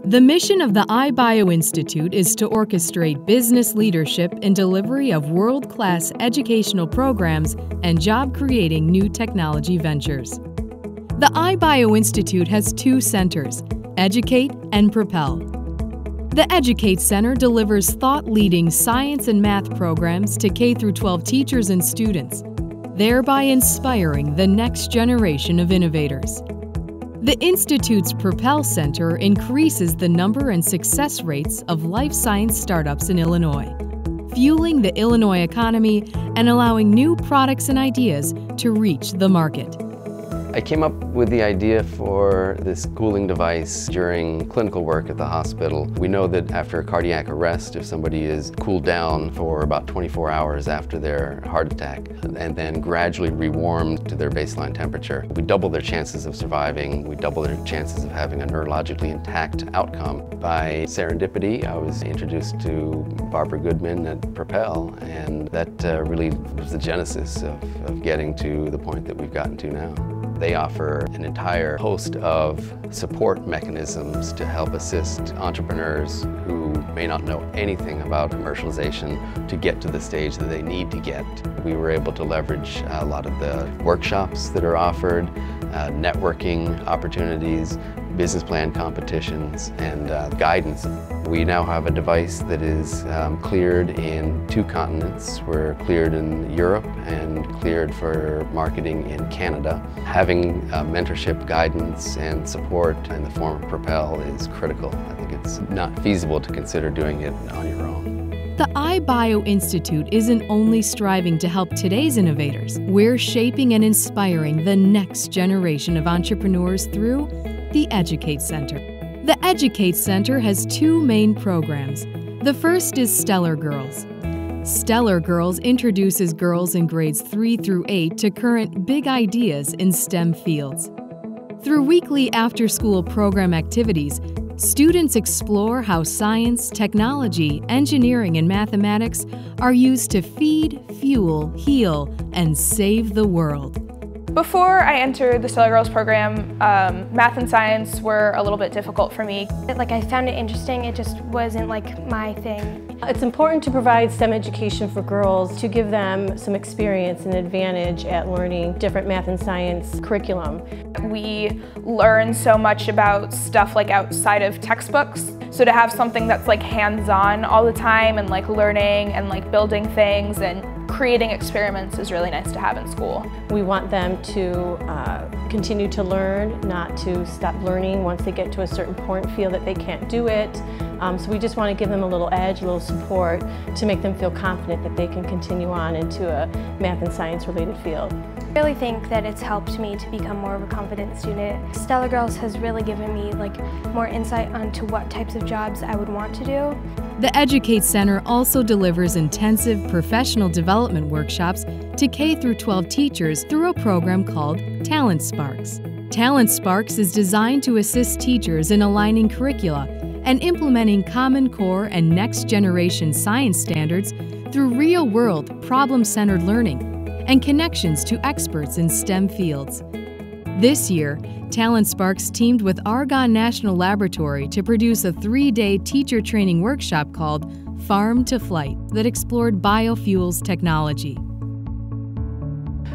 The mission of the iBio Institute is to orchestrate business leadership and delivery of world-class educational programs and job-creating new technology ventures. The iBio Institute has two centers, Educate and Propel. The Educate Center delivers thought-leading science and math programs to K-12 teachers and students, thereby inspiring the next generation of innovators. The Institute's Propel Center increases the number and success rates of life science startups in Illinois, fueling the Illinois economy and allowing new products and ideas to reach the market. I came up with the idea for this cooling device during clinical work at the hospital. We know that after a cardiac arrest, if somebody is cooled down for about 24 hours after their heart attack and then gradually rewarmed to their baseline temperature, we double their chances of surviving, we double their chances of having a neurologically intact outcome. By serendipity, I was introduced to Barbara Goodman at Propel, and that really was the genesis of getting to the point that we've gotten to now. They offer an entire host of support mechanisms to help assist entrepreneurs who may not know anything about commercialization to get to the stage that they need to get. We were able to leverage a lot of the workshops that are offered, networking opportunities, business plan competitions, and guidance. We now have a device that is cleared in 2 continents. We're cleared in Europe and cleared for marketing in Canada. Having mentorship, guidance, and support in the form of Propel is critical. I think it's not feasible to consider doing it on your own. The iBio Institute isn't only striving to help today's innovators, we're shaping and inspiring the next generation of entrepreneurs through the Educate Center. The Educate Center has 2 main programs. The first is Stellar Girls. Stellar Girls introduces girls in grades 3 through 8 to current big ideas in STEM fields. Through weekly after-school program activities, students explore how science, technology, engineering, and mathematics are used to feed, fuel, heal, and save the world. Before I entered the Stellar Girls program, math and science were a little bit difficult for me. I found it interesting, it just wasn't my thing. It's important to provide STEM education for girls to give them some experience and advantage at learning different math and science curriculum. We learn so much about stuff outside of textbooks, so to have something that's hands-on all the time and learning and building things and creating experiments is really nice to have in school. We want them to continue to learn, not to stop learning once they get to a certain point, feel that they can't do it. So we just want to give them a little edge, a little support to make them feel confident that they can continue on into a math and science related field. I really think that it's helped me to become more of a confident student. Stellar Girls has really given me more insight onto what types of jobs I would want to do. The Educate Center also delivers intensive professional development workshops to K-12 teachers through a program called Talent Sparks. Talent Sparks is designed to assist teachers in aligning curricula and implementing Common Core and next-generation science standards through real-world, problem-centered learning and connections to experts in STEM fields. This year, Talent Sparks teamed with Argonne National Laboratory to produce a 3-day teacher training workshop called Farm to Flight that explored biofuels technology.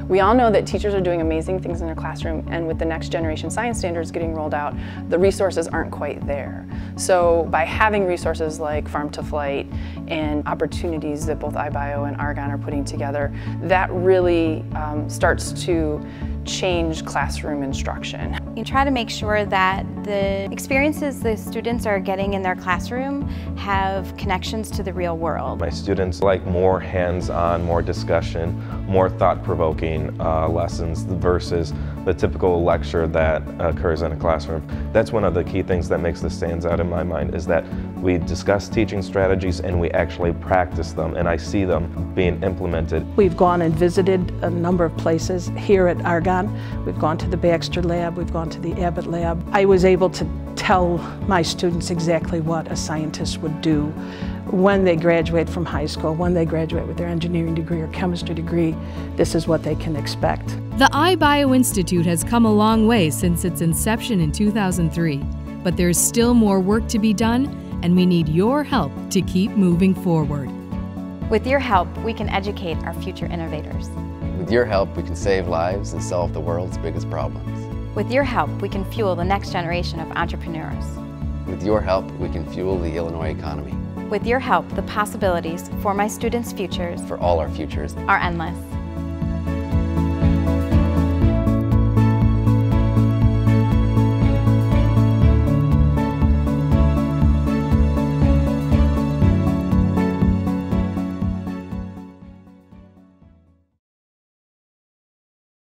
We all know that teachers are doing amazing things in their classroom, and with the next generation science standards getting rolled out, the resources aren't quite there. So by having resources like Farm to Flight and opportunities that both iBio and Argonne are putting together, that really starts to change classroom instruction. You try to make sure that the experiences the students are getting in their classroom have connections to the real world. My students like more hands-on, more discussion, more thought-provoking lessons versus the typical lecture that occurs in a classroom. That's one of the key things that makes this stands out in my mind, is that we discuss teaching strategies and we actually practice them, and I see them being implemented. We've gone and visited a number of places here at Argonne. We've gone to the Baxter Lab, we've gone to the Abbott Lab. I was able to tell my students exactly what a scientist would do when they graduate from high school, when they graduate with their engineering degree or chemistry degree. This is what they can expect. The iBio Institute has come a long way since its inception in 2003. but there's still more work to be done, and we need your help to keep moving forward. With your help, we can educate our future innovators. With your help, we can save lives and solve the world's biggest problems. With your help, we can fuel the next generation of entrepreneurs. With your help, we can fuel the Illinois economy. With your help, the possibilities for my students' futures For all our futures are endless.